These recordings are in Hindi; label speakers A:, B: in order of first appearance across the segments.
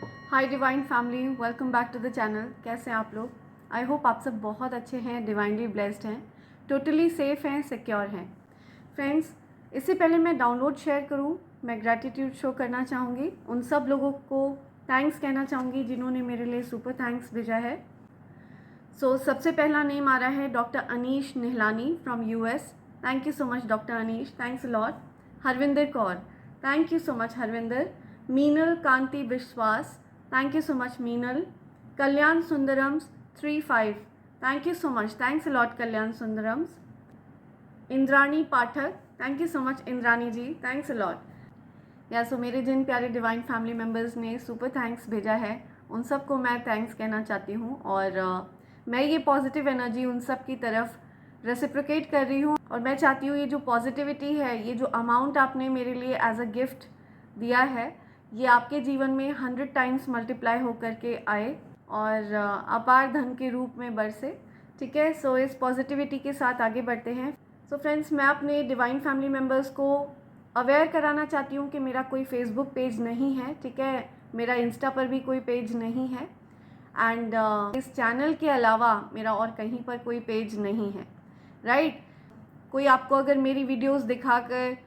A: Hi divine family, welcome back to the channel. कैसे हैं आप लोग? आई होप आप सब बहुत अच्छे हैं, डिवाइनली ब्लेस्ड हैं, टोटली सेफ हैं, सिक्योर हैं। फ्रेंड्स, इससे पहले मैं डाउनलोड शेयर करूं, मैं ग्रैटिट्यूड शो करना चाहूँगी। उन सब लोगों को थैंक्स कहना चाहूँगी जिन्होंने मेरे लिए सुपर थैंक्स भेजा है। सबसे पहला नेम आ रहा है doctor Anish Nihlani from US. Thank you so much doctor Anish, thanks a lot. Harvinder Kaur, thank you so much Harvinder. Meenal Kanti Vishwas, thank you so much Meenal. Kalyan Sundarams 35, thank you so much, thanks a lot Kalyan Sundarams. Indrani Pathak, thank you so much Indrani ji, thanks a lot. So मेरे जिन प्यारे डिवाइन फैमिली मेम्बर्स ने सुपर थैंक्स भेजा है, उन सबको मैं थैंक्स कहना चाहती हूँ। और मैं ये पॉजिटिव एनर्जी उन सब की तरफ रेसिप्रोकेट कर रही हूँ। और मैं चाहती हूँ ये जो पॉजिटिविटी है, ये जो अमाउंट आपने मेरे लिए एज अ गिफ्ट दिया है, ये आपके जीवन में 100 टाइम्स मल्टीप्लाई होकर के आए और अपार धन के रूप में बरसे। ठीक है, सो इस पॉजिटिविटी के साथ आगे बढ़ते हैं। फ्रेंड्स, मैं अपने डिवाइन फैमिली मेम्बर्स को अवेयर कराना चाहती हूँ कि मेरा कोई फेसबुक पेज नहीं है। ठीक है, मेरा इंस्टा पर भी कोई पेज नहीं है एंड इस चैनल के अलावा मेरा और कहीं पर कोई पेज नहीं है। राइट? कोई आपको अगर मेरी वीडियोस दिखाकर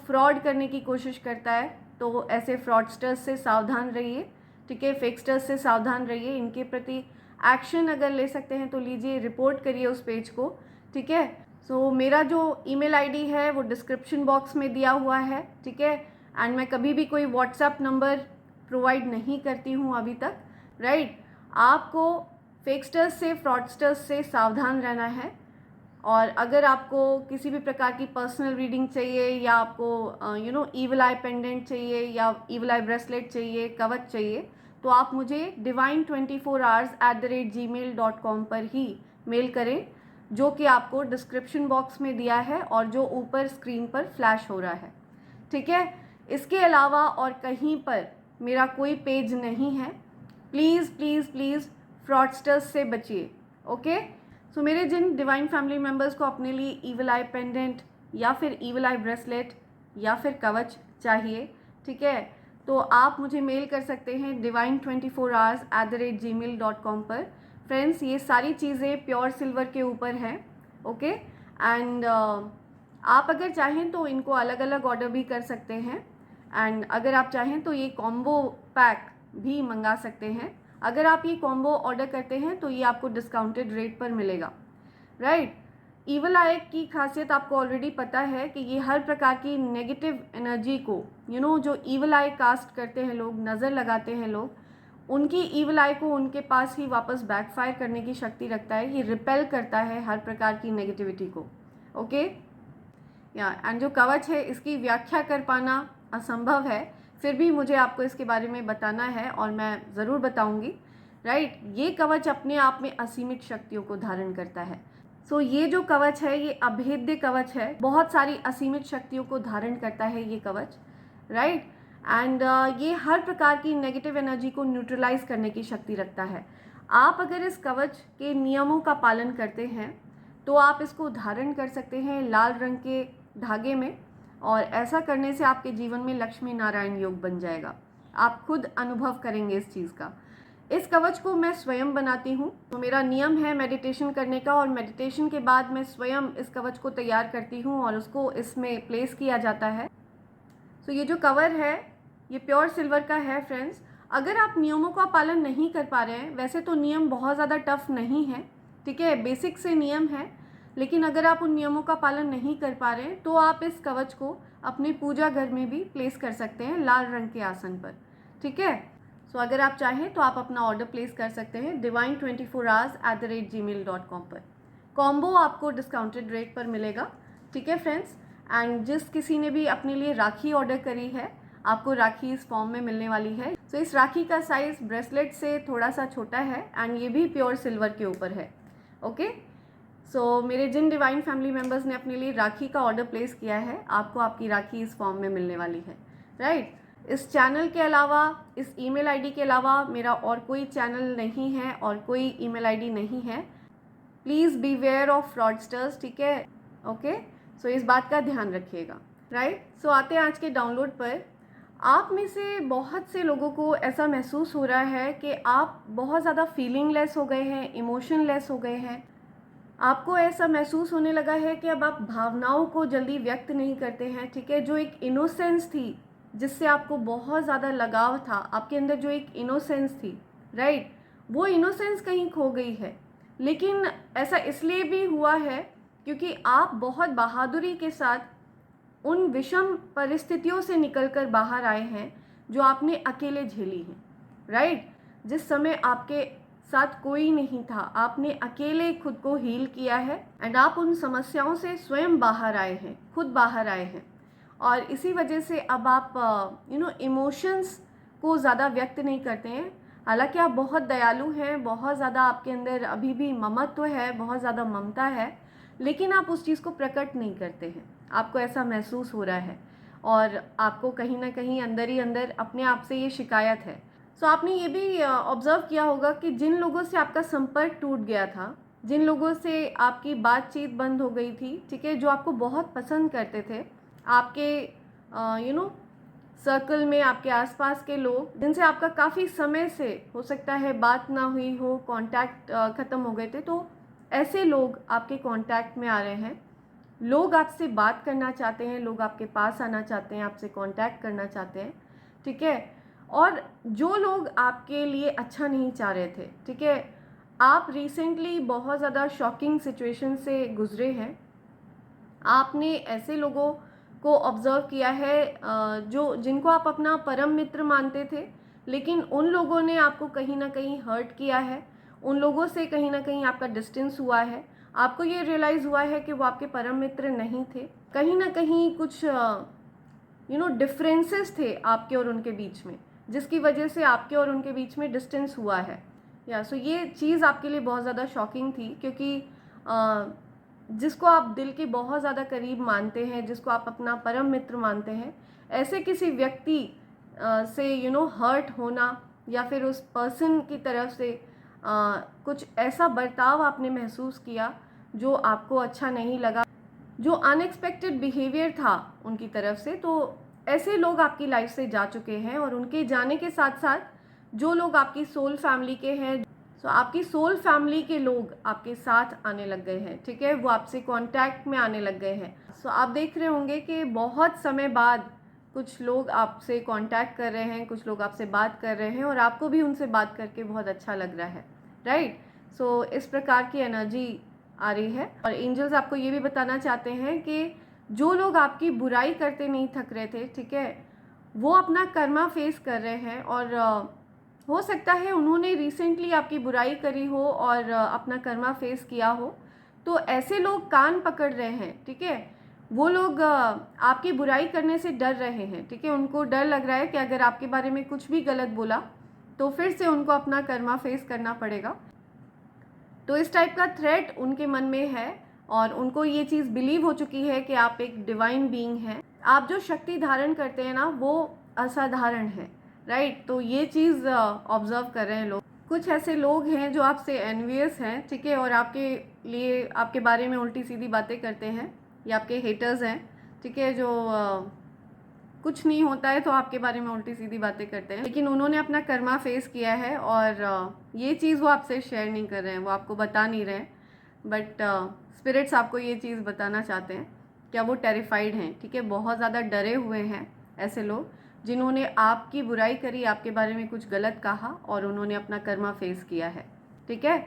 A: फ्रॉड करने की कोशिश करता है तो ऐसे फ्रॉडस्टर्स से सावधान रहिए। ठीक है, फेकस्टर्स से सावधान रहिए। इनके प्रति एक्शन अगर ले सकते हैं तो लीजिए, रिपोर्ट करिए उस पेज को। ठीक है, मेरा जो ईमेल आईडी है वो डिस्क्रिप्शन बॉक्स में दिया हुआ है। ठीक है, एंड मैं कभी भी कोई व्हाट्सएप नंबर प्रोवाइड नहीं करती हूँ अभी तक। राइट? आपको फेकस्टर्स से, फ्रॉडस्टर्स से सावधान रहना है। और अगर आपको किसी भी प्रकार की पर्सनल रीडिंग चाहिए या आपको ईवल आई पेंडेंट चाहिए या ईवल आई ब्रेसलेट चाहिए, कवच चाहिए, तो आप मुझे divine24hours@gmail.com पर ही मेल करें, जो कि आपको डिस्क्रिप्शन बॉक्स में दिया है और जो ऊपर स्क्रीन पर फ्लैश हो रहा है। ठीक है, इसके अलावा और कहीं पर मेरा कोई पेज नहीं है। प्लीज़ प्लीज़ प्लीज़ फ्रॉडस्टर्स से बचिए। ओके, मेरे जिन डिवाइन फैमिली मेम्बर्स को अपने लिए ईवल आई पेंडेंट या फिर ईवल आई ब्रेसलेट या फिर कवच चाहिए, ठीक है, तो आप मुझे मेल कर सकते हैं divine24hours@gmail.com पर। फ्रेंड्स, ये सारी चीज़ें प्योर सिल्वर के ऊपर हैं। ओके, एंड आप अगर चाहें तो इनको अलग अलग ऑर्डर भी कर सकते हैं एंड अगर आप चाहें तो ये कॉम्बो पैक भी मंगा सकते हैं। अगर आप ये कॉम्बो ऑर्डर करते हैं तो ये आपको डिस्काउंटेड रेट पर मिलेगा। राइट? ईवल आई की खासियत आपको ऑलरेडी पता है कि ये हर प्रकार की नेगेटिव एनर्जी को जो ईवल आई कास्ट करते हैं लोग, नज़र लगाते हैं लोग, उनकी ईवल आई को उनके पास ही वापस बैकफायर करने की शक्ति रखता है। ये रिपेल करता है हर प्रकार की नेगेटिविटी को। ओके, एंड जो कवच है इसकी व्याख्या कर पाना असंभव है, फिर भी मुझे आपको इसके बारे में बताना है और मैं ज़रूर बताऊंगी। राइट? ये कवच अपने आप में असीमित शक्तियों को धारण करता है। ये जो कवच है ये अभेद्य कवच है, बहुत सारी असीमित शक्तियों को धारण करता है ये कवच। राइट? एंड ये हर प्रकार की नेगेटिव एनर्जी को न्यूट्रलाइज करने की शक्ति रखता है। आप अगर इस कवच के नियमों का पालन करते हैं तो आप इसको धारण कर सकते हैं लाल रंग के धागे में, और ऐसा करने से आपके जीवन में लक्ष्मी नारायण योग बन जाएगा। आप खुद अनुभव करेंगे इस चीज़ का। इस कवच को मैं स्वयं बनाती हूँ, तो मेरा नियम है मेडिटेशन करने का, और मेडिटेशन के बाद मैं स्वयं इस कवच को तैयार करती हूँ और उसको इसमें प्लेस किया जाता है। ये जो कवर है ये प्योर सिल्वर का है। फ्रेंड्स, अगर आप नियमों का पालन नहीं कर पा रहे हैं, वैसे तो नियम बहुत ज़्यादा टफ नहीं है, ठीक है, बेसिक से नियम है, लेकिन अगर आप उन नियमों का पालन नहीं कर पा रहे हैं तो आप इस कवच को अपने पूजा घर में भी प्लेस कर सकते हैं लाल रंग के आसन पर। ठीक है, अगर आप चाहें तो आप अपना ऑर्डर प्लेस कर सकते हैं divine24hours@gmail.com पर। कॉम्बो आपको डिस्काउंटेड रेट पर मिलेगा। ठीक है फ्रेंड्स, एंड जिस किसी ने भी अपने लिए राखी ऑर्डर करी है, आपको राखी इस फॉर्म में मिलने वाली है। इस राखी का साइज़ ब्रेसलेट से थोड़ा सा छोटा है एंड ये भी प्योर सिल्वर के ऊपर है। ओके, मेरे जिन डिवाइन फैमिली मेम्बर्स ने अपने लिए राखी का ऑर्डर प्लेस किया है, आपको आपकी राखी इस फॉर्म में मिलने वाली है। राइट? इस चैनल के अलावा, इस ईमेल आईडी के अलावा मेरा और कोई चैनल नहीं है और कोई ईमेल आईडी नहीं है। Please be aware of fraudsters. ठीक है? ओके, इस बात का ध्यान रखिएगा। राइट? आते हैं आज के डाउनलोड पर। आप में से बहुत से लोगों को ऐसा महसूस हो रहा है कि आप बहुत ज़्यादा फीलिंगलेस हो गए हैं, इमोशनलेस हो गए हैं। आपको ऐसा महसूस होने लगा है कि अब आप भावनाओं को जल्दी व्यक्त नहीं करते हैं, ठीक है। जो एक इनोसेंस थी, जिससे आपको बहुत ज़्यादा लगाव था, आपके अंदर जो एक इनोसेंस थी, राइट, वो इनोसेंस कहीं खो गई है। लेकिन ऐसा इसलिए भी हुआ है क्योंकि आप बहुत बहादुरी के साथ उन विषम परिस्थितियों से निकलकर बाहर आए हैं जो आपने अकेले झेली हैं, राइट। जिस समय आपके साथ कोई नहीं था, आपने अकेले खुद को हील किया है एंड आप उन समस्याओं से स्वयं बाहर आए हैं, खुद बाहर आए हैं। और इसी वजह से अब आप इमोशंस को ज़्यादा व्यक्त नहीं करते हैं। हालांकि आप बहुत दयालु हैं, बहुत ज़्यादा आपके अंदर अभी भी ममत्व है, बहुत ज़्यादा ममता है, लेकिन आप उस चीज़ को प्रकट नहीं करते हैं। आपको ऐसा महसूस हो रहा है और आपको कहीं ना कहीं अंदर ही अंदर अपने आप से ये शिकायत है। सो आपने ये भी ऑब्ज़र्व किया होगा कि जिन लोगों से आपका संपर्क टूट गया था, जिन लोगों से आपकी बातचीत बंद हो गई थी, ठीक है, जो आपको बहुत पसंद करते थे, आपके सर्कल में, आपके आसपास के लोग जिनसे आपका काफ़ी समय से हो सकता है बात ना हुई हो, कांटेक्ट ख़त्म हो गए थे, तो ऐसे लोग आपके कांटेक्ट में आ रहे हैं। लोग आपसे बात करना चाहते हैं, लोग आपके पास आना चाहते हैं, आपसे कांटेक्ट करना चाहते हैं, ठीक है। और जो लोग आपके लिए अच्छा नहीं चाह रहे थे, ठीक है, आप रिसेंटली बहुत ज़्यादा शॉकिंग सिचुएशन से गुजरे हैं। आपने ऐसे लोगों को ऑब्ज़र्व किया है जिनको आप अपना परम मित्र मानते थे, लेकिन उन लोगों ने आपको कहीं ना कहीं हर्ट किया है। उन लोगों से कहीं ना कहीं आपका डिस्टेंस हुआ है। आपको ये रियलाइज़ हुआ है कि वो आपके परम मित्र नहीं थे। कहीं ना कहीं कुछ डिफरेंसेस थे आपके और उनके बीच में, जिसकी वजह से आपके और उनके बीच में डिस्टेंस हुआ है। सो ये चीज़ आपके लिए बहुत ज़्यादा शॉकिंग थी, क्योंकि जिसको आप दिल के बहुत ज़्यादा करीब मानते हैं, जिसको आप अपना परम मित्र मानते हैं, ऐसे किसी व्यक्ति से हर्ट होना, या फिर उस पर्सन की तरफ से कुछ ऐसा बर्ताव आपने महसूस किया जो आपको अच्छा नहीं लगा, जो अनएक्सपेक्टेड बिहेवियर था उनकी तरफ से। तो ऐसे लोग आपकी लाइफ से जा चुके हैं, और उनके जाने के साथ साथ जो लोग आपकी सोल फैमिली के हैं, सो आपकी सोल फैमिली के लोग आपके साथ आने लग गए हैं, ठीक है, वो आपसे कांटेक्ट में आने लग गए हैं। सो आप देख रहे होंगे कि बहुत समय बाद कुछ लोग आपसे कांटेक्ट कर रहे हैं, कुछ लोग आपसे बात कर रहे हैं, और आपको भी उनसे बात करके बहुत अच्छा लग रहा है, राइट। सो इस प्रकार की एनर्जी आ रही है। और एंजल्स आपको ये भी बताना चाहते हैं कि जो लोग आपकी बुराई करते नहीं थक रहे थे, ठीक है, वो अपना कर्मा फेस कर रहे हैं, और हो सकता है उन्होंने रिसेंटली आपकी बुराई करी हो और अपना कर्मा फेस किया हो। तो ऐसे लोग कान पकड़ रहे हैं, ठीक है। वो लोग आपकी बुराई करने से डर रहे हैं, ठीक है। उनको डर लग रहा है कि अगर आपके बारे में कुछ भी गलत बोला तो फिर से उनको अपना कर्मा फेस करना पड़ेगा। तो इस टाइप का थ्रेट उनके मन में है, और उनको ये चीज़ बिलीव हो चुकी है कि आप एक डिवाइन बीइंग हैं। आप जो शक्ति धारण करते हैं ना, वो असाधारण है, राइट। तो ये चीज़ ऑब्जर्व कर रहे हैं लोग। कुछ ऐसे लोग हैं जो आपसे एनवियस हैं, ठीक है, और आपके लिए, आपके बारे में उल्टी सीधी बातें करते हैं। ये आपके हेटर्स हैं, ठीक है, जो कुछ नहीं होता है तो आपके बारे में उल्टी सीधी बातें करते हैं, लेकिन उन्होंने अपना कर्मा फेस किया है, और ये चीज़ वो आपसे शेयर नहीं कर रहे हैं, वो आपको बता नहीं रहे हैं। बट स्पिरिट्स आपको ये चीज़ बताना चाहते हैं, क्या वो टेरिफाइड हैं, ठीक है, बहुत ज़्यादा डरे हुए हैं ऐसे लोग जिन्होंने आपकी बुराई करी, आपके बारे में कुछ गलत कहा, और उन्होंने अपना कर्मा फेस किया है, ठीक है।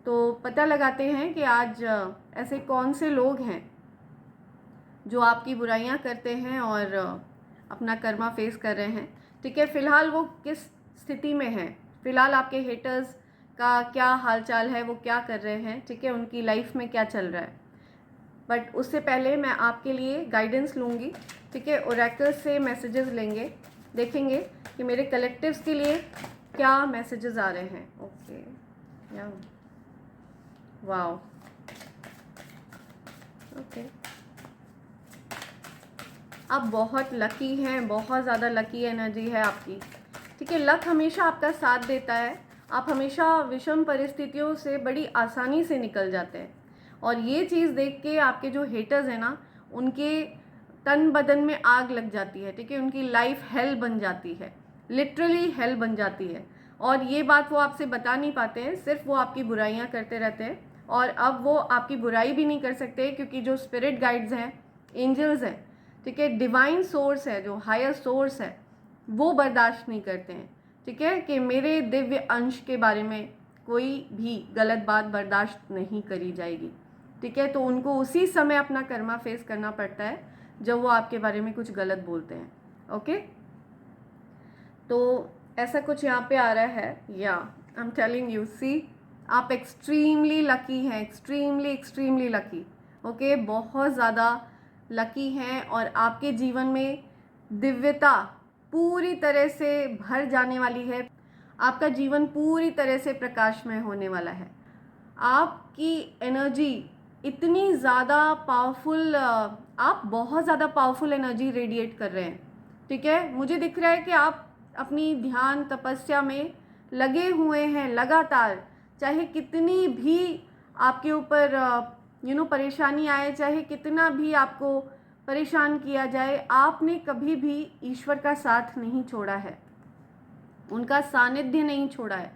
A: तो पता लगाते हैं कि आज ऐसे कौन से लोग हैं जो आपकी बुराइयां करते हैं और अपना कर्मा फेस कर रहे हैं, ठीक है। फ़िलहाल वो किस स्थिति में हैं, फ़िलहाल आपके हेटर्स का क्या हालचाल है, वो क्या कर रहे हैं, ठीक है, उनकी लाइफ में क्या चल रहा है। बट उससे पहले मैं आपके लिए गाइडेंस लूँगी, ठीक है, ओरेकल्स से मैसेजेस लेंगे, देखेंगे कि मेरे कलेक्टिव्स के लिए क्या मैसेजेस आ रहे हैं। ओके, या वाओ, ओके, आप बहुत लकी हैं, बहुत ज़्यादा लकी एनर्जी है आपकी, ठीक है। लक हमेशा आपका साथ देता है, आप हमेशा विषम परिस्थितियों से बड़ी आसानी से निकल जाते हैं। और ये चीज़ देख के आपके जो हेटर्स हैं ना, उनके तन बदन में आग लग जाती है, ठीक है, उनकी लाइफ हेल बन जाती है, लिटरली हेल बन जाती है। और ये बात वो आपसे बता नहीं पाते हैं, सिर्फ वो आपकी बुराइयां करते रहते हैं। और अब वो आपकी बुराई भी नहीं कर सकते, क्योंकि जो स्पिरिट गाइड्स हैं, एंजल्स हैं, ठीक है, डिवाइन सोर्स है, जो हायर सोर्स है, वो बर्दाश्त नहीं करते हैं, ठीक है, कि मेरे दिव्य अंश के बारे में कोई भी गलत बात बर्दाश्त नहीं करी जाएगी, ठीक है। तो उनको उसी समय अपना कर्मा फेस करना पड़ता है जब वो आपके बारे में कुछ गलत बोलते हैं। ओके, तो ऐसा कुछ यहाँ पे आ रहा है। या आई एम टेलिंग यू, सी आप एक्सट्रीमली लकी हैं, एक्सट्रीमली लकी। ओके, बहुत ज़्यादा लकी हैं, और आपके जीवन में दिव्यता पूरी तरह से भर जाने वाली है। आपका जीवन पूरी तरह से प्रकाशमय होने वाला है। आपकी एनर्जी इतनी ज़्यादा पावरफुल, आप बहुत ज़्यादा पावरफुल एनर्जी रेडिएट कर रहे हैं, ठीक है। मुझे दिख रहा है कि आप अपनी ध्यान तपस्या में लगे हुए हैं लगातार, चाहे कितनी भी आपके ऊपर परेशानी आए, चाहे कितना भी आपको परेशान किया जाए, आपने कभी भी ईश्वर का साथ नहीं छोड़ा है, उनका सानिध्य नहीं छोड़ा है,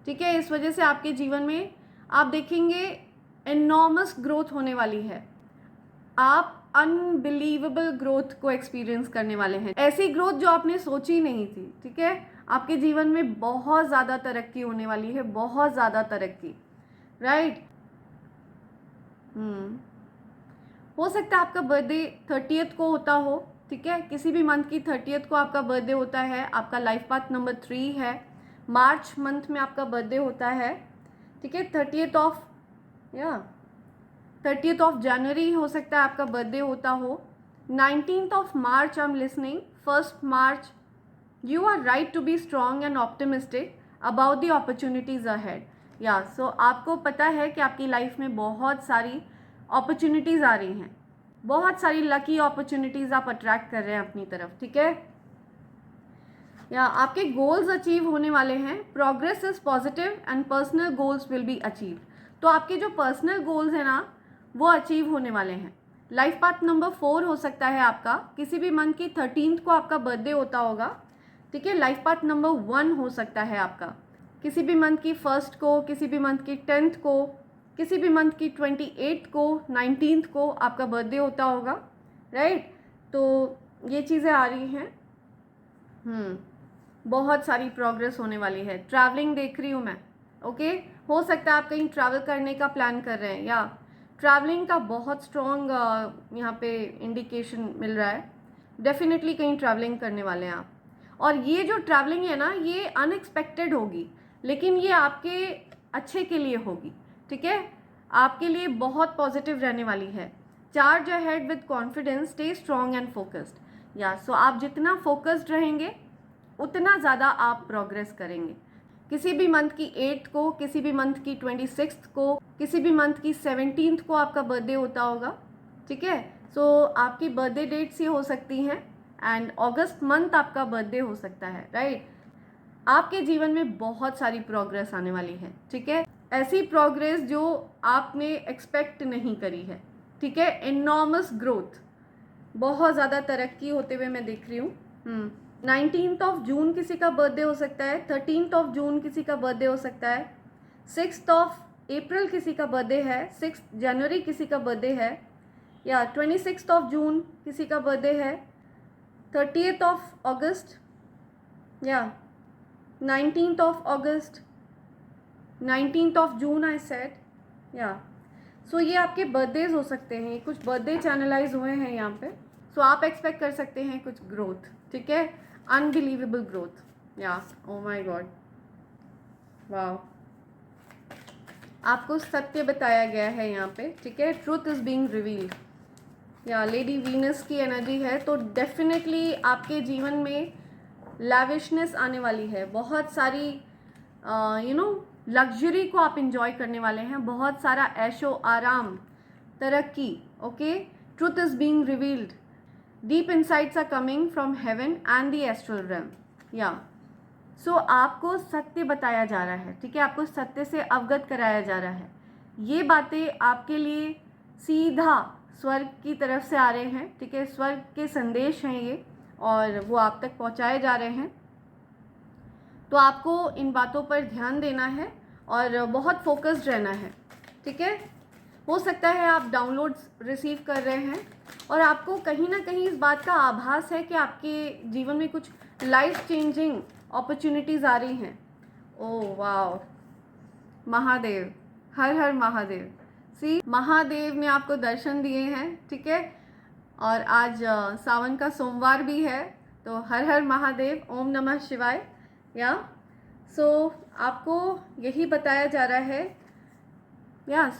A: ठीक है। इस वजह से आपके जीवन में आप देखेंगे एनॉर्मस ग्रोथ होने वाली है। आप अनबिलीवेबल ग्रोथ को एक्सपीरियंस करने वाले हैं, ऐसी ग्रोथ जो आपने सोची नहीं थी, ठीक है। आपके जीवन में बहुत ज़्यादा तरक्की होने वाली है, बहुत ज़्यादा तरक्की, राइट। हो सकता है आपका बर्थडे 30th को होता हो, ठीक है, किसी भी मंथ की 30th को आपका बर्थडे होता है, आपका लाइफ पाथ नंबर 3 है, मार्च मंथ में आपका बर्थडे होता है, ठीक है। 30th ऑफ जनवरी हो सकता है आपका बर्थडे होता हो, 19th of March I am listening, 1st March. You are right to be strong and optimistic about the opportunities ahead. या सो आपको पता है कि आपकी लाइफ में बहुत सारी अपॉर्चुनिटीज़ आ रही हैं, बहुत सारी लकी अपॉर्चुनिटीज़ आप अट्रैक्ट कर रहे हैं अपनी तरफ, ठीक है। या आपके गोल्स अचीव होने वाले हैं। Progress is positive and personal goals will be achieve. तो आपके जो पर्सनल गोल्स हैं ना, वो अचीव होने वाले हैं। लाइफ पाथ नंबर 4 हो सकता है आपका, किसी भी मंथ की 13th को आपका बर्थडे होता होगा, ठीक है। लाइफ पाथ नंबर 1 हो सकता है आपका, किसी भी मंथ की 1st को, किसी भी मंथ की 10th को, किसी भी मंथ की 28th को, 19th को आपका बर्थडे होता होगा, राइट। तो ये चीज़ें आ रही हैं। बहुत सारी प्रोग्रेस होने वाली है। ट्रैवलिंग देख रही हूँ मैं, ओके। हो सकता है आप कहीं ट्रैवल करने का प्लान कर रहे हैं, या ट्रैवलिंग का बहुत स्ट्रॉन्ग यहाँ पे इंडिकेशन मिल रहा है। डेफिनेटली कहीं ट्रैवलिंग करने वाले हैं आप, और ये जो ट्रैवलिंग है ना, ये अनएक्सपेक्टेड होगी, लेकिन ये आपके अच्छे के लिए होगी, ठीक है। आपके लिए बहुत पॉजिटिव रहने वाली है। Charge ahead with confidence, stay strong and focused. या सो आप जितना फोकस्ड रहेंगे उतना ज़्यादा आप प्रोग्रेस करेंगे। किसी भी मंथ की 8th को, किसी भी मंथ की 26th को, किसी भी मंथ की 17th को आपका बर्थडे होता होगा, ठीक है। सो आपकी बर्थडे डेट्स ये हो सकती हैं, एंड अगस्त मंथ आपका बर्थडे हो सकता है, राइट। आपके जीवन में बहुत सारी प्रोग्रेस आने वाली है, ठीक है। ऐसी प्रोग्रेस जो आपने एक्सपेक्ट नहीं करी है, ठीक है। एनॉर्मस ग्रोथ, बहुत ज़्यादा तरक्की होते हुए मैं देख रही हूँ। 19th ऑफ जून किसी का बर्थडे हो सकता है, 13th ऑफ जून किसी का बर्थडे हो सकता है, 6th ऑफ अप्रैल किसी का बर्थडे है, 6th जनवरी किसी का बर्थडे है, या 26th ऑफ जून किसी का बर्थडे है, 30th ऑफ अगस्त, या 19th of August, 19th of June I said. या सो ये आपके बर्थडेज हो सकते हैं, कुछ बर्थडे चैनलाइज हुए हैं यहाँ पे। सो आप एक्सपेक्ट कर सकते हैं कुछ ग्रोथ, ठीक है, अनबिलीवेबल ग्रोथ। या ओ माय गॉड, वाह, आपको सत्य बताया गया है यहाँ पे, ठीक है। Truth is being revealed. या लेडी वीनस की एनर्जी है, तो डेफिनेटली आपके जीवन में लैविशनेस आने वाली है। बहुत सारी लग्जरी को आप इंजॉय करने वाले हैं, बहुत सारा ऐशो आराम, तरक्की, okay. Truth is being revealed, deep insights are coming from heaven and the astral realm. या सो आपको सत्य बताया जा रहा है, ठीक है, आपको सत्य से अवगत कराया जा रहा है। ये बातें आपके लिए सीधा स्वर्ग की तरफ से आ रहे हैं, ठीक है। स्वर्ग के संदेश हैं ये और वो आप तक पहुंचाए जा रहे हैं। तो आपको इन बातों पर ध्यान देना है और बहुत फोकस्ड रहना है, ठीक है। हो सकता है आप डाउनलोड्स रिसीव कर रहे हैं और आपको कहीं ना कहीं इस बात का आभास है कि आपके जीवन में कुछ लाइफ चेंजिंग अपॉर्चुनिटीज़ आ रही हैं। ओह वाह, महादेव, हर हर महादेव। सी, महादेव ने आपको दर्शन दिए हैं, ठीक है। और आज सावन का सोमवार भी है, तो हर हर महादेव, ओम नमः शिवाय। या आपको यही बताया जा रहा है।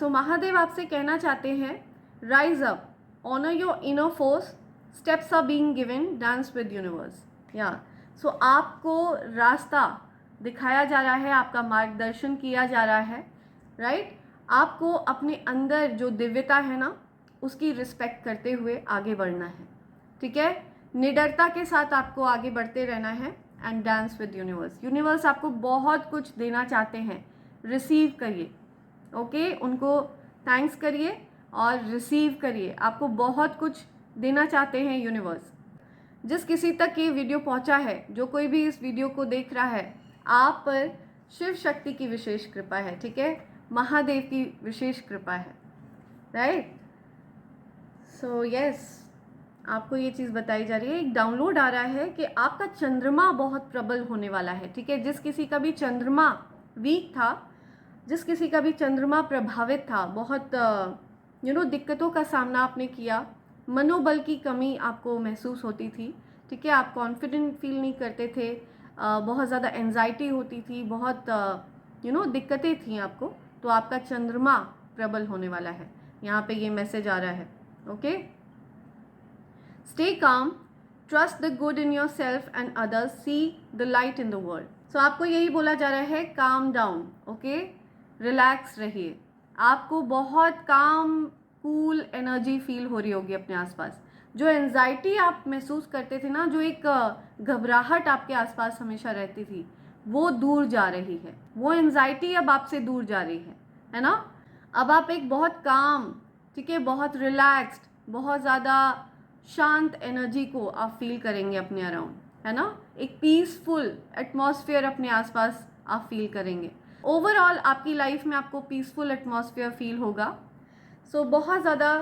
A: महादेव आपसे कहना चाहते हैं, rise up, honour your inner force, steps are being given, dance with universe. आपको रास्ता दिखाया जा रहा है, आपका मार्गदर्शन किया जा रहा है, राइट। आपको अपने अंदर जो दिव्यता है ना, उसकी रिस्पेक्ट करते हुए आगे बढ़ना है, ठीक है। निडरता के साथ आपको आगे बढ़ते रहना है and dance with universe. Universe आपको बहुत कुछ देना चाहते हैं, रिसीव करिए, ओके। उनको थैंक्स करिए और रिसीव करिए, आपको बहुत कुछ देना चाहते हैं यूनिवर्स। जिस किसी तक ये वीडियो पहुंचा है, जो कोई भी इस वीडियो को देख रहा है, आप पर शिव शक्ति की विशेष कृपा है, ठीक है। महादेव की विशेष कृपा है, राइट। यस, आपको ये चीज़ बताई जा रही है। एक डाउनलोड आ रहा है कि आपका चंद्रमा बहुत प्रबल होने वाला है, ठीक है। जिस किसी का भी चंद्रमा वीक था, जिस किसी का भी चंद्रमा प्रभावित था, बहुत दिक्कतों का सामना आपने किया, मनोबल की कमी आपको महसूस होती थी, ठीक है। आप कॉन्फिडेंट फील नहीं करते थे, बहुत ज़्यादा एंजाइटी होती थी, बहुत दिक्कतें थी आपको। तो आपका चंद्रमा प्रबल होने वाला है, यहाँ पे ये मैसेज आ रहा है, okay. Stay calm, trust the good in your self and others, see the light in the world. आपको यही बोला जा रहा है, काम डाउन, ओके, रिलैक्स रहिए। आपको बहुत काम, कूल एनर्जी फील हो रही होगी अपने आसपास। जो एंजाइटी आप महसूस करते थे ना, जो एक घबराहट आपके आसपास हमेशा रहती थी, वो दूर जा रही है। वो एंजाइटी अब आपसे दूर जा रही है ना। अब आप एक बहुत काम, ठीक है, बहुत रिलैक्स्ड, बहुत ज़्यादा शांत एनर्जी को आप फील करेंगे अपने अराउंड, है ना। एक पीसफुल एटमॉस्फेयर अपने आसपास आप फील करेंगे। ओवरऑल आपकी लाइफ में आपको पीसफुल एटमॉस्फेयर फील होगा। बहुत ज़्यादा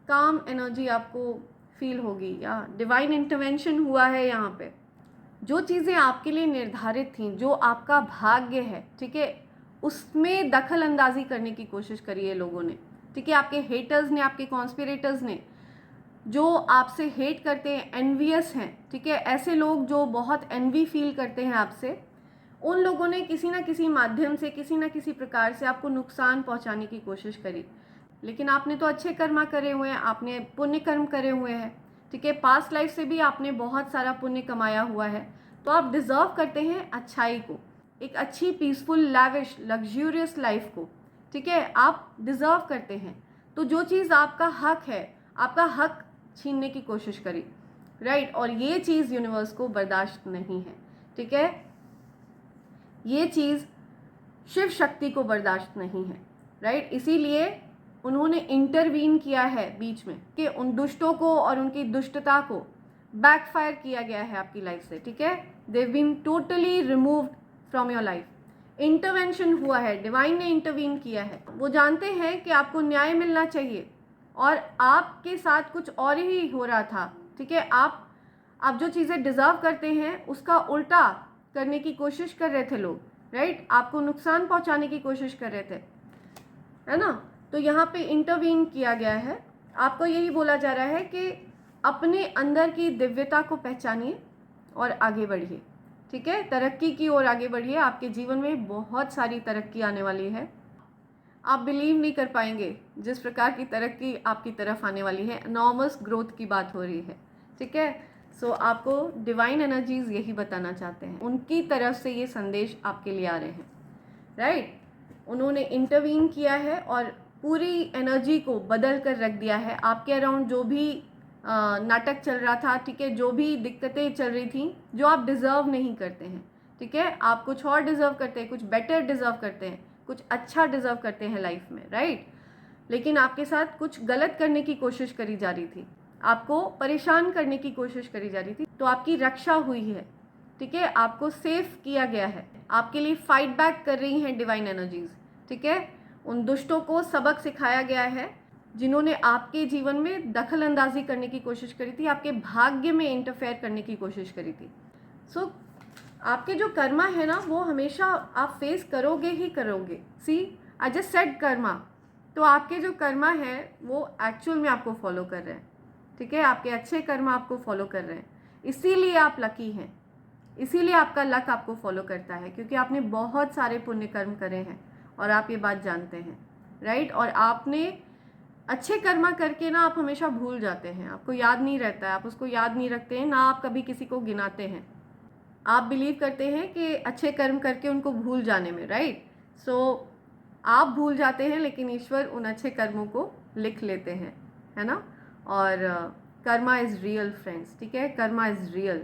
A: काम एनर्जी आपको फील होगी, या डिवाइन इंटरवेंशन हुआ है यहाँ पे। जो चीज़ें आपके लिए निर्धारित थीं, जो आपका भाग्य है, ठीक है, उसमें दखल अंदाजी करने की कोशिश करी है लोगों ने, ठीक है। आपके हेटर्स ने, आपके कॉन्स्पिरेटर्स ने, जो आपसे हेट करते हैं, एनवियस हैं, ठीक है, ऐसे लोग जो बहुत एनवी फील करते हैं आपसे, उन लोगों ने किसी ना किसी माध्यम से, किसी ना किसी प्रकार से आपको नुकसान पहुंचाने की कोशिश करी। लेकिन आपने तो अच्छे कर्म करे हुए हैं, आपने पुण्य कर्म करे हुए हैं, ठीक है। पास्ट लाइफ से भी आपने बहुत सारा पुण्य कमाया हुआ है, तो आप डिज़र्व करते हैं अच्छाई को, एक अच्छी पीसफुल लैविश लग्जूरियस लाइफ को, ठीक है। आप डिज़र्व करते हैं। तो जो चीज़ आपका हक है, आपका हक छीनने की कोशिश करी, राइट। और ये चीज़ यूनिवर्स को बर्दाश्त नहीं है, ठीक है। ये चीज़ शिव शक्ति को बर्दाश्त नहीं है, राइट। इसीलिए उन्होंने इंटरवीन किया है बीच में कि उन दुष्टों को और उनकी दुष्टता को बैकफायर किया गया है आपकी लाइफ से, ठीक है। They been totally removed from your life. Intervention हुआ है, डिवाइन ने इंटरवीन किया है। वो जानते हैं कि आपको न्याय मिलना चाहिए और आपके साथ कुछ और ही हो रहा था, ठीक है। आप जो चीज़ें डिज़र्व करते हैं उसका उल्टा करने की कोशिश कर रहे थे लोग, राइट। आपको नुकसान पहुंचाने की कोशिश कर रहे थे, है ना। तो यहाँ पे इंटरवीन किया गया है। आपको यही बोला जा रहा है कि अपने अंदर की दिव्यता को पहचानिए और आगे बढ़िए, ठीक है। तरक्की की ओर आगे बढ़िए। आपके जीवन में बहुत सारी तरक्की आने वाली है। आप बिलीव नहीं कर पाएंगे जिस प्रकार की तरक्की आपकी तरफ आने वाली है। एनॉर्मस ग्रोथ की बात हो रही है, ठीक है। आपको डिवाइन एनर्जीज यही बताना चाहते हैं, उनकी तरफ से ये संदेश आपके लिए आ रहे हैं, राइट। उन्होंने इंटरवीन किया है और पूरी एनर्जी को बदल कर रख दिया है। आपके अराउंड जो भी नाटक चल रहा था, ठीक है, जो भी दिक्कतें चल रही थी, जो आप डिज़र्व नहीं करते हैं, ठीक है। आप कुछ और डिज़र्व करते हैं, कुछ बेटर डिज़र्व करते हैं, कुछ अच्छा डिज़र्व करते हैं लाइफ में, राइट। लेकिन आपके साथ कुछ गलत करने की कोशिश करी जा रही थी, आपको परेशान करने की कोशिश करी जा रही थी, तो आपकी रक्षा हुई है, ठीक है, आपको सेफ किया गया है, आपके लिए फाइट बैक कर रही हैं डिवाइन एनर्जीज, ठीक है। उन दुष्टों को सबक सिखाया गया है जिन्होंने आपके जीवन में दखल अंदाजी करने की कोशिश करी थी, आपके भाग्य में इंटरफेयर करने की कोशिश करी थी। सो आपके जो कर्मा है ना, वो हमेशा आप फेस करोगे ही करोगे। सी आई जस्ट सेड कर्मा, तो आपके जो कर्मा है वो एक्चुअल में आपको फॉलो कर रहे हैं, ठीक है, आपके अच्छे कर्मा आपको फॉलो कर रहे हैं, इसीलिए आप लकी हैं, इसीलिए आपका लक आपको फॉलो करता है, क्योंकि आपने बहुत सारे पुण्य कर्म करे हैं और आप ये बात जानते हैं, राइट। और आपने अच्छे कर्मा करके ना आप हमेशा भूल जाते हैं, आपको याद नहीं रहता है, आप उसको याद नहीं रखते हैं, ना आप कभी किसी को गिनाते हैं, आप बिलीव करते हैं कि अच्छे कर्म करके उनको भूल जाने में, राइट। सो आप भूल जाते हैं, लेकिन ईश्वर उन अच्छे कर्मों को लिख लेते हैं, है ना। और कर्मा इज़ रियल फ्रेंड्स, ठीक है, कर्मा इज़ रियल।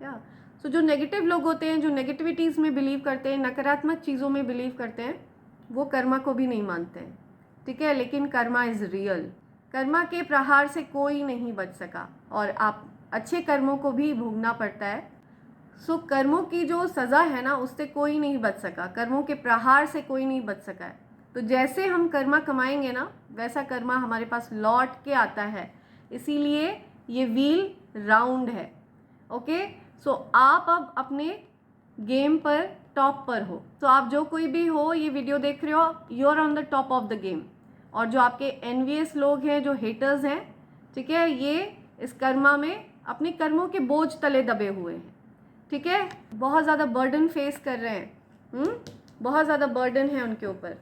A: या सो जो नेगेटिव लोग होते हैं, जो नेगेटिविटीज़ में बिलीव करते हैं, नकारात्मक चीज़ों में बिलीव करते हैं, वो कर्मा को भी नहीं मानते हैं, ठीक है, लेकिन कर्मा इज़ रियल। कर्मा के प्रहार से कोई नहीं बच सका और आप अच्छे कर्मों को भी भोगना पड़ता है। सो कर्मों की जो सज़ा है ना, उससे कोई नहीं बच सका, कर्मों के प्रहार से कोई नहीं बच सका है। तो जैसे हम कर्मा कमाएंगे ना, वैसा कर्मा हमारे पास लौट के आता है, इसीलिए ये व्हील राउंड है, ओके। सो आप अब अपने गेम पर टॉप पर हो, तो आप जो कोई भी हो ये वीडियो देख रहे हो, you are on the top of the game. और जो आपके एनवियस लोग हैं, जो हेटर्स हैं, ठीक है, ये इस कर्मा में अपने कर्मों के बोझ तले दबे हुए हैं, ठीक है, बहुत ज़्यादा बर्डन फेस कर रहे हैं, बहुत ज़्यादा बर्डन है उनके ऊपर,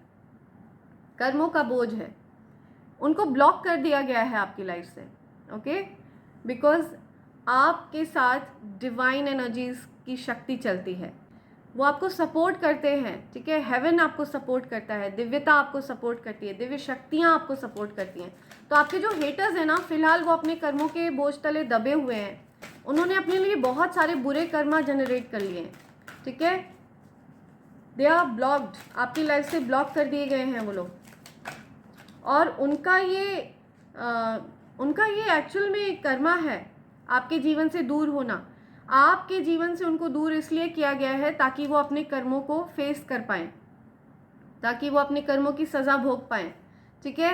A: कर्मों का बोझ है, उनको ब्लॉक कर दिया गया है आपकी लाइफ से, ओके, बिकॉज आपके साथ डिवाइन एनर्जीज की शक्ति चलती है, वो आपको सपोर्ट करते हैं, ठीक है, हेवन आपको सपोर्ट करता है, दिव्यता आपको सपोर्ट करती है, दिव्य शक्तियाँ आपको सपोर्ट करती हैं। तो आपके जो हेटर्स हैं ना, फिलहाल वो अपने कर्मों के बोझ तले दबे हुए हैं, उन्होंने अपने लिए बहुत सारे बुरे कर्मा जनरेट कर लिए हैं, ठीक है, दे आर ब्लॉक्ड, आपकी लाइफ से ब्लॉक कर दिए गए हैं वो लोग। और उनका ये एक्चुअल में कर्मा है आपके जीवन से दूर होना। आपके जीवन से उनको दूर इसलिए किया गया है ताकि वो अपने कर्मों को फेस कर पाएँ, ताकि वो अपने कर्मों की सज़ा भोग पाएँ, ठीक है।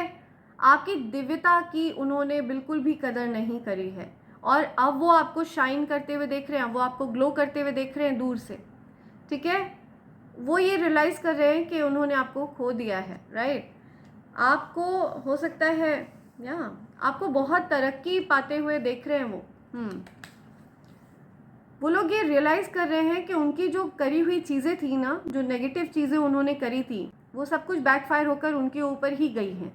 A: आपकी दिव्यता की उन्होंने बिल्कुल भी कदर नहीं करी है और अब वो आपको शाइन करते हुए देख रहे हैं, वो आपको ग्लो करते हुए देख रहे हैं दूर से, ठीक है। वो ये रियलाइज़ कर रहे हैं कि उन्होंने आपको खो दिया है, राइट। आपको हो सकता है या आपको बहुत तरक्की पाते हुए देख रहे हैं वो लोग ये रियलाइज़ कर रहे हैं कि उनकी जो करी हुई चीज़ें थी ना, जो नेगेटिव चीज़ें उन्होंने करी थी, वो सब कुछ बैकफायर होकर उनके ऊपर ही गई हैं।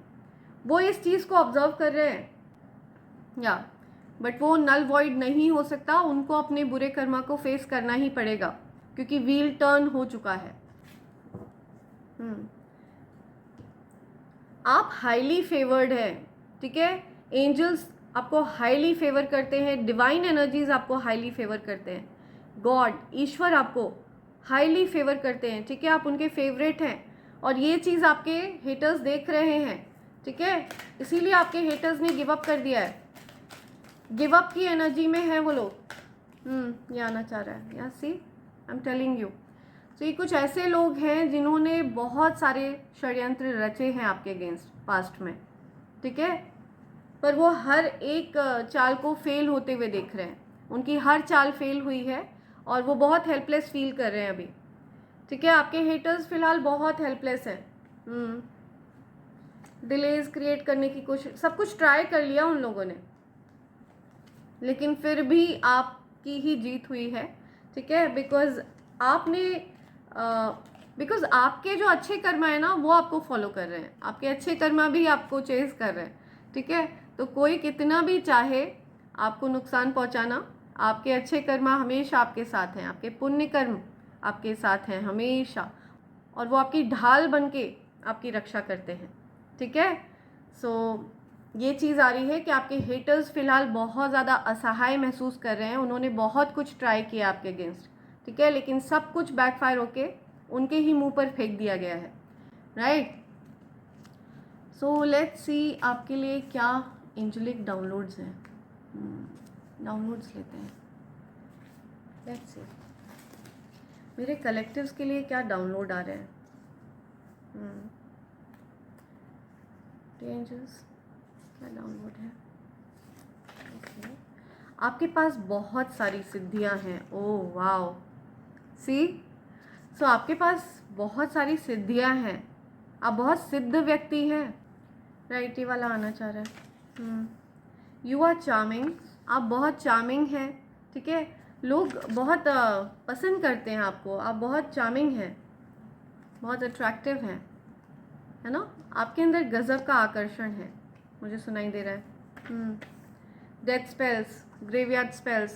A: वो इस चीज़ को ऑब्जर्व कर रहे हैं, या बट वो नल वॉइड नहीं हो सकता, उनको अपने बुरे कर्मा को फेस करना ही पड़ेगा क्योंकि व्हील टर्न हो चुका है। आप हाईली फेवर्ड हैं, ठीक है, एंजल्स आपको हाईली फेवर करते हैं, डिवाइन एनर्जीज आपको हाईली फेवर करते हैं, गॉड ईश्वर आपको हाईली फेवर करते हैं, ठीक है, आप उनके फेवरेट हैं। और ये चीज़ आपके हेटर्स देख रहे हैं, ठीक है, इसीलिए आपके हेटर्स ने गिव अप कर दिया है, गिव अप की एनर्जी में है वो लोग। ये आना चाह रहा है, या सी आई एम टेलिंग यू। तो ये कुछ ऐसे लोग हैं जिन्होंने बहुत सारे षड्यंत्र रचे हैं आपके अगेंस्ट पास्ट में, ठीक है, पर वो हर एक चाल को फेल होते हुए देख रहे हैं, उनकी हर चाल फेल हुई है और वो बहुत हेल्पलेस फील कर रहे हैं अभी, ठीक है। आपके हेटर्स फिलहाल बहुत हेल्पलेस हैं, डिलेज क्रिएट करने की कोशिश, सब कुछ ट्राई कर लिया उन लोगों ने, लेकिन फिर भी आपकी ही जीत हुई है, ठीक है, बिकॉज आपके जो अच्छे कर्मा है ना, वो आपको फॉलो कर रहे हैं, आपके अच्छे कर्मा भी आपको चेज कर रहे हैं, ठीक है। तो कोई कितना भी चाहे आपको नुकसान पहुंचाना, आपके अच्छे कर्मा हमेशा आपके साथ हैं, आपके पुण्य कर्म आपके साथ हैं हमेशा, और वो आपकी ढाल बन के आपकी रक्षा करते हैं, ठीक है। सो ये चीज़ आ रही है कि आपके हेटर्स फिलहाल बहुत ज़्यादा असहाय महसूस कर रहे हैं, उन्होंने बहुत कुछ ट्राई किया आपके अगेंस्ट, ठीक है, लेकिन सब कुछ बैकफायर होके उनके ही मुंह पर फेंक दिया गया है, राइट। सो लेट्स सी आपके लिए क्या एंजेलिक डाउनलोड्स हैं। डाउनलोड्स लेते हैं, लेट्स सी मेरे कलेक्टिव्स के लिए क्या डाउनलोड आ रहे हैं। एंजल्स क्या डाउनलोड है। ओके, आपके पास बहुत सारी सिद्धियां हैं। ओह वाओ, सी सो आपके पास बहुत सारी सिद्धियां हैं, आप बहुत सिद्ध व्यक्ति हैं। राइट, ये वाला आना चाह रहा है। यू आर चार्मिंग, आप बहुत चार्मिंग हैं, ठीक है। लोग बहुत पसंद करते हैं आपको, आप बहुत चार्मिंग हैं, बहुत अट्रैक्टिव हैं, है ना। आपके अंदर गजब का आकर्षण है, मुझे सुनाई दे रहा है। Death spells, graveyard spells,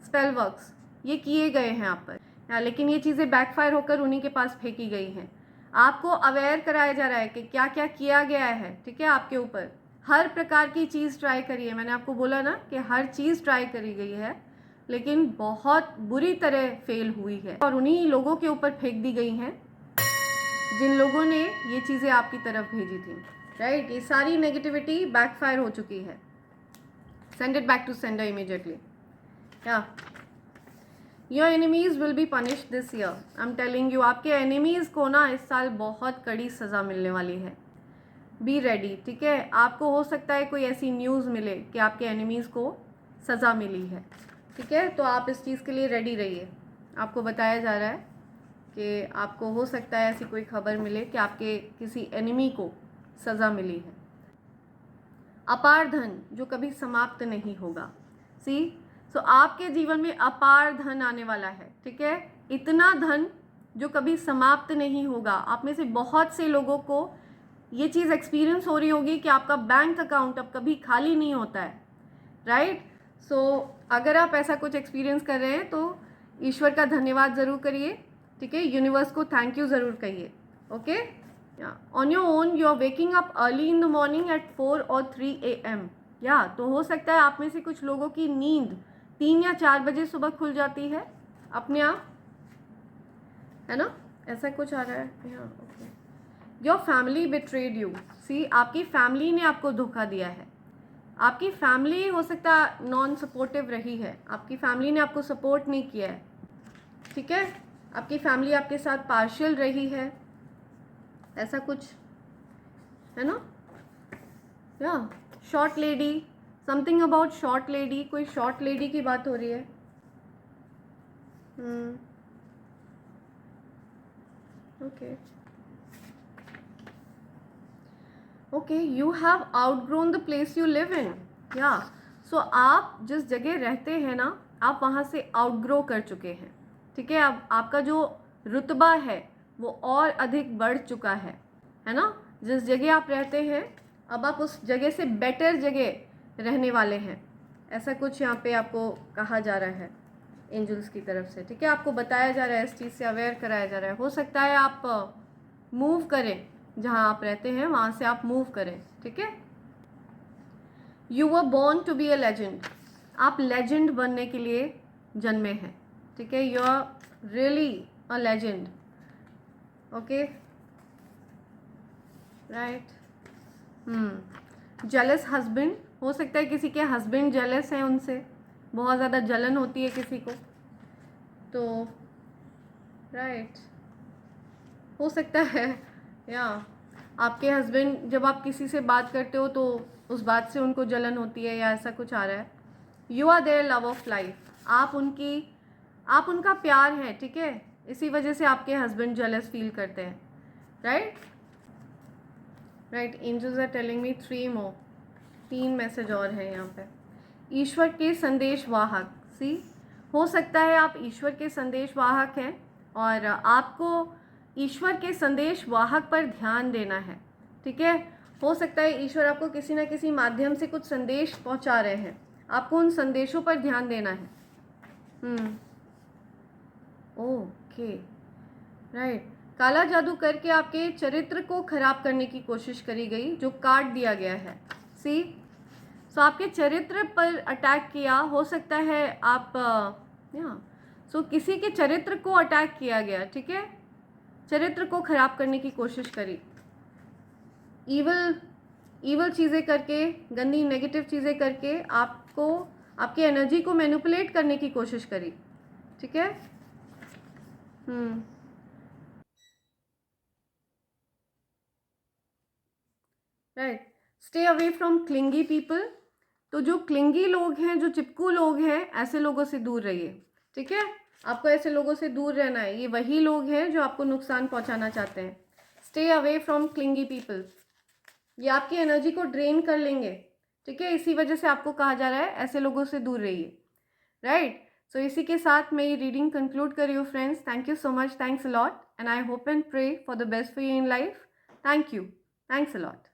A: spell works ये किए गए हैं आप पर, लेकिन ये चीज़ें बैकफायर होकर उन्हीं के पास फेंकी गई हैं। आपको अवेयर कराया जा रहा है कि क्या क्या किया गया है, ठीक है। आपके ऊपर हर प्रकार की चीज़ ट्राई करिए, मैंने आपको बोला ना कि हर चीज़ ट्राई करी गई है, लेकिन बहुत बुरी तरह फेल हुई है और उन्हीं लोगों के ऊपर फेंक दी गई हैं जिन लोगों ने ये चीज़ें आपकी तरफ भेजी थी। राइट, ये सारी नेगेटिविटी बैकफायर हो चुकी है। Send it back to sender immediately. या your enemies will be punished this year, I am telling you. आपके एनिमीज को ना इस साल बहुत कड़ी सज़ा मिलने वाली है। बी रेडी, ठीक है। आपको हो सकता है कोई ऐसी न्यूज़ मिले कि आपके एनिमीज़ को सज़ा मिली है, ठीक है। तो आप इस चीज़ के लिए रेडी रहिए। आपको बताया जा रहा है कि आपको हो सकता है ऐसी कोई खबर मिले कि आपके किसी एनिमी को सज़ा मिली है। अपार धन जो कभी समाप्त नहीं होगा। सी सो आपके जीवन में अपार धन आने वाला है, ठीक है। इतना धन जो कभी समाप्त नहीं होगा। आप में से बहुत से लोगों को ये चीज़ एक्सपीरियंस हो रही होगी कि आपका बैंक अकाउंट अब कभी खाली नहीं होता है। राइट, सो अगर आप ऐसा कुछ एक्सपीरियंस कर रहे हैं तो ईश्वर का धन्यवाद ज़रूर करिए, ठीक है। यूनिवर्स को थैंक यू ज़रूर कहिए। Okay, on your own you are waking up early in the morning at 4 और 3 AM। या तो हो सकता है आप में से कुछ लोगों की नींद 3 या 4 बजे सुबह खुल जाती है अपने आप, है ना। ऐसा कुछ आ रहा है यहाँ। Okay, your family betrayed you. See आपकी फैमिली ने आपको धोखा दिया है। आपकी फैमिली हो सकता है नॉन सपोर्टिव रही है, आपकी फैमिली ने आपको सपोर्ट नहीं किया है, ठीक है। आपकी फैमिली आपके साथ पार्शियल रही है, ऐसा कुछ है ना। या short lady, something about short lady, कोई शॉर्ट लेडी की बात हो रही है। Okay okay, you have outgrown the place you live in. या सो आप जिस जगह रहते हैं ना, आप वहाँ से आउटग्रो कर चुके हैं, ठीक है। अब आपका जो रुतबा है वो और अधिक बढ़ चुका है ना। जिस जगह आप रहते हैं अब आप उस जगह से बेटर जगह रहने वाले हैं, ऐसा कुछ यहाँ पे आपको कहा जा रहा है एंजल्स की तरफ से, ठीक है। आपको बताया जा रहा है, इस चीज़ से अवेयर कराया जा रहा है। हो सकता है आप मूव करें, जहाँ आप रहते हैं वहाँ से आप मूव करें, ठीक है। You were born to be a legend, आप लेजेंड बनने के लिए जन्मे हैं, ठीक है। You are really a legend. Okay, right. Jealous husband, हो सकता है किसी के हस्बैंड जेलस हैं, उनसे बहुत ज़्यादा जलन होती है किसी को, तो राइट हो सकता है। या आपके हस्बैंड जब आप किसी से बात करते हो तो उस बात से उनको जलन होती है, या ऐसा कुछ आ रहा है। You are their love of life, आप उनका प्यार है, ठीक है। इसी वजह से आपके हस्बैंड जेलस फील करते हैं। Right right, angels are telling me 3 more, 3 message और हैं यहाँ पे। ईश्वर के संदेश वाहक, सी हो सकता है आप ईश्वर के संदेश वाहक हैं और आपको ईश्वर के संदेश वाहक पर ध्यान देना है, ठीक है। हो सकता है ईश्वर आपको किसी ना किसी माध्यम से कुछ संदेश पहुंचा रहे हैं, आपको उन संदेशों पर ध्यान देना है। Okay, right. काला जादू करके आपके चरित्र को खराब करने की कोशिश करी गई, जो काट दिया गया है। सी सो आपके चरित्र पर अटैक किया, हो सकता है आप सो किसी के चरित्र को अटैक किया गया, ठीक है। चरित्र को खराब करने की कोशिश करी। ईवल ईवल चीज़ें करके, गंदी नेगेटिव चीज़ें करके आपको, आपकी एनर्जी को मैनिपुलेट करने की कोशिश करी, ठीक है। Right, stay away from clingy people. तो जो क्लिंगी लोग हैं, जो चिपकू लोग हैं, ऐसे लोगों से दूर रहिए, ठीक है। आपको ऐसे लोगों से दूर रहना है। ये वही लोग हैं जो आपको नुकसान पहुंचाना चाहते हैं। Stay away from clingy people. ये आपकी एनर्जी को ड्रेन कर लेंगे, ठीक है। इसी वजह से आपको कहा जा रहा है ऐसे लोगों से दूर रहिए, राइट। सो इसी के साथ मैं ये रीडिंग कंक्लूड कर रही हूँ friends. Thank you so much, thanks a lot, and I hope and pray for the best for you in life. Thank you, thanks a lot.